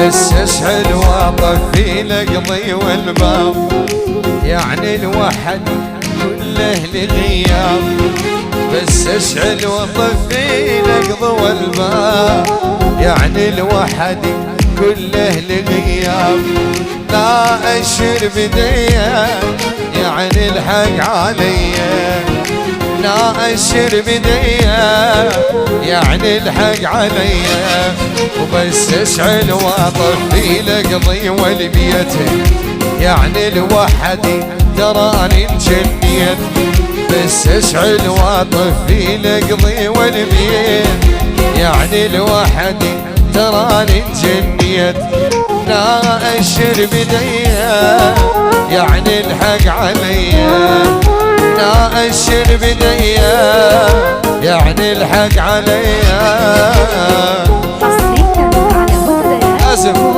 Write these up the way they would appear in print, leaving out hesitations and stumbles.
بس اشعل واطفي القضي والباب، يعني الوحد كله لغياب. بس اشعل واطفي القضي والباب، يعني الوحد كله لغياب. لا اشر بديه يعني الحق عليا، لا اشر بديه يعني الحق عليا. وبس اشعل واطفي القضي والبيت، يعني الوحدي تراني انجنيت. بس اشعل واطفي القضي والبيت، يعني الوحدي تراني انجنيت. لا اشر بديه يعني الحق عليا، لا اشر بديه يعني الحق عليا. حصريا على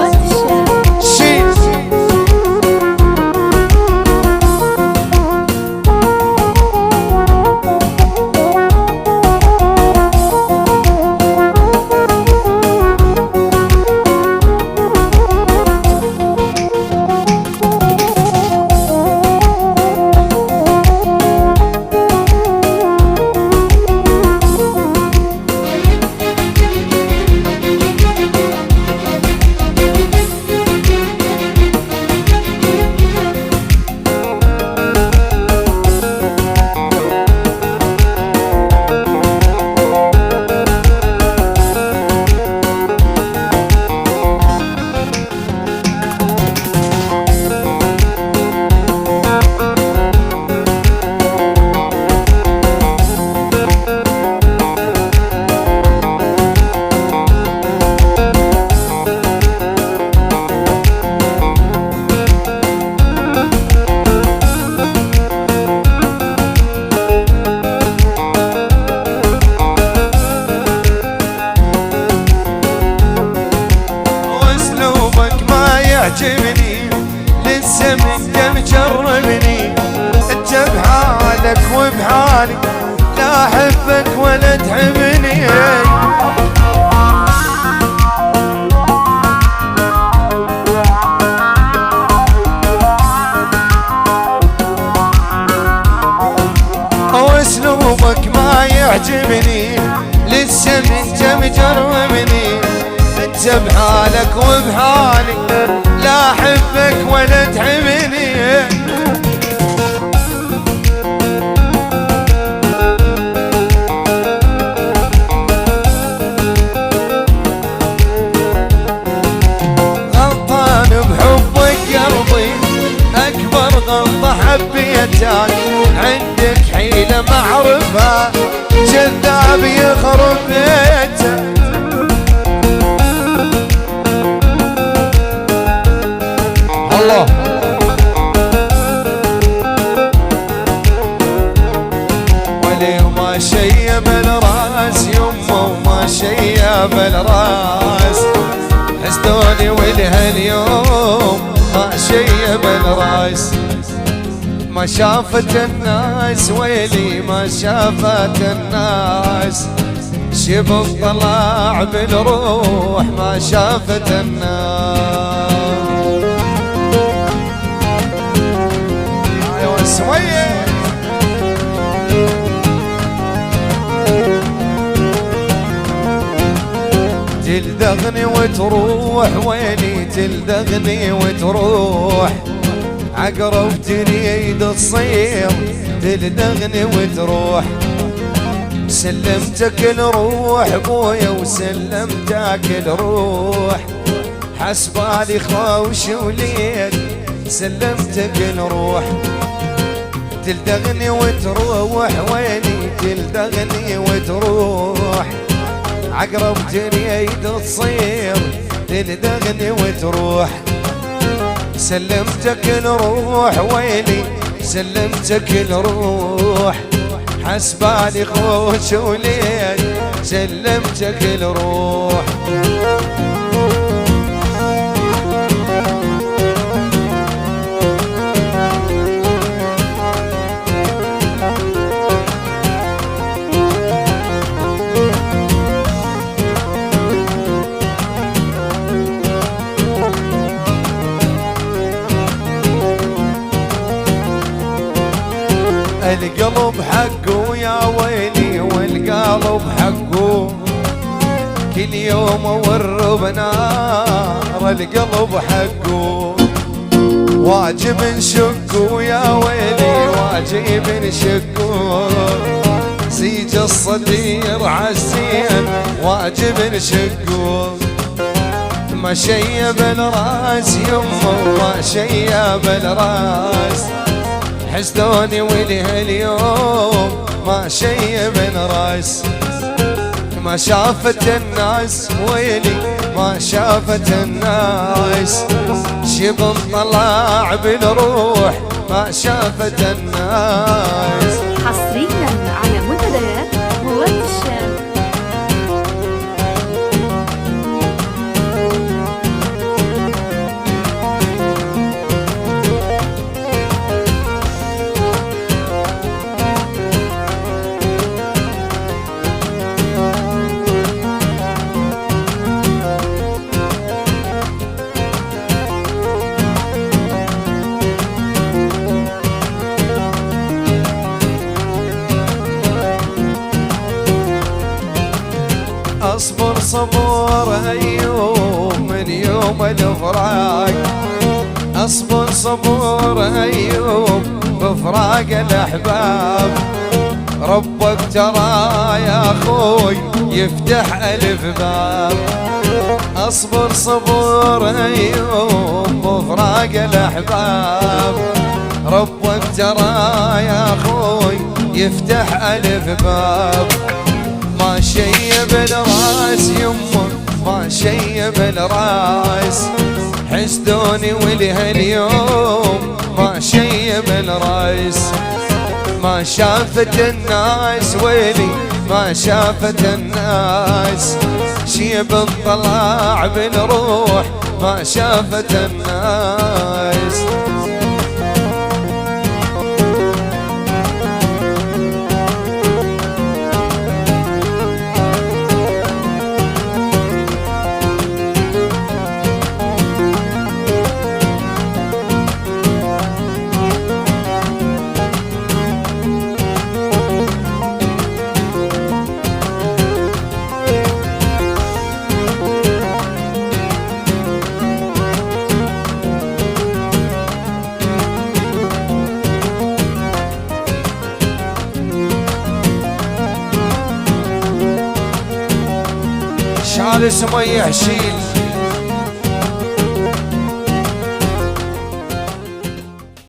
تعجبني لسه من مجربني. انت بحالك وبحالي لا احبك ولا تحبني. واسلوبك ما يعجبني لسه انت مجربني. انت بحالك وبحالي لا احبك ولا تحبني. غلطان بحبك قلبي اكبر غلطة حبيتك. عندك حيلة ما اعرفها كذاب يخرب بيتك. الله ولي وما شيب الراس يمه وما شيب الراس. حسدوني ولهاليوم ما شيب الراس. ما شافت الناس ويلي ما شافت الناس. شبك طلع بالروح ما شافت الناس. سوية تلدغني وتروح ويلي تلدغني وتروح. عقرب تريد تصير تلدغني وتروح. سلمتك الروح بويا وسلمتك الروح. حسبالي خوش وليل سلمتك الروح. تلدغني وتروح ويلي تلدغني وتروح. عقرب تريد تصير تلدغني وتروح. سلمتك الروح ويلي سلمتك الروح. حسبالي خوش وليل سلمتك الروح. القلب حقه يا ويلي والقلب حقه، كل يوم ورب نار القلب حقه، واجب نشقه يا ويلي واجب نشقه، سيج الصدير عالزين واجب نشقه، ما شيب الراس يمه ما شيب الراس، حسدوني ولي اليوم ما شيب الراس، ما شافت الناس ويلي ما شافت الناس، شبن طلع بالروح ما شافت الناس. حصريا على منتديات هواة الشام. اصبر صبور ايوب من يوم الفراق، اصبر صبور ايوب بفراق الاحباب، ربك ترى يا اخوي يفتح الف باب، اصبر صبور ايوب بفراق الاحباب، ربك ترى يا اخوي يفتح الف باب، ما شيب الراس يمه ما شيب الراس، حسدوني ولي اليوم ما شيب الراس، ما شافت الناس ويلي ما شافت الناس، شيب طلع بالروح ما شافت الناس. شعل اسمه يحشيل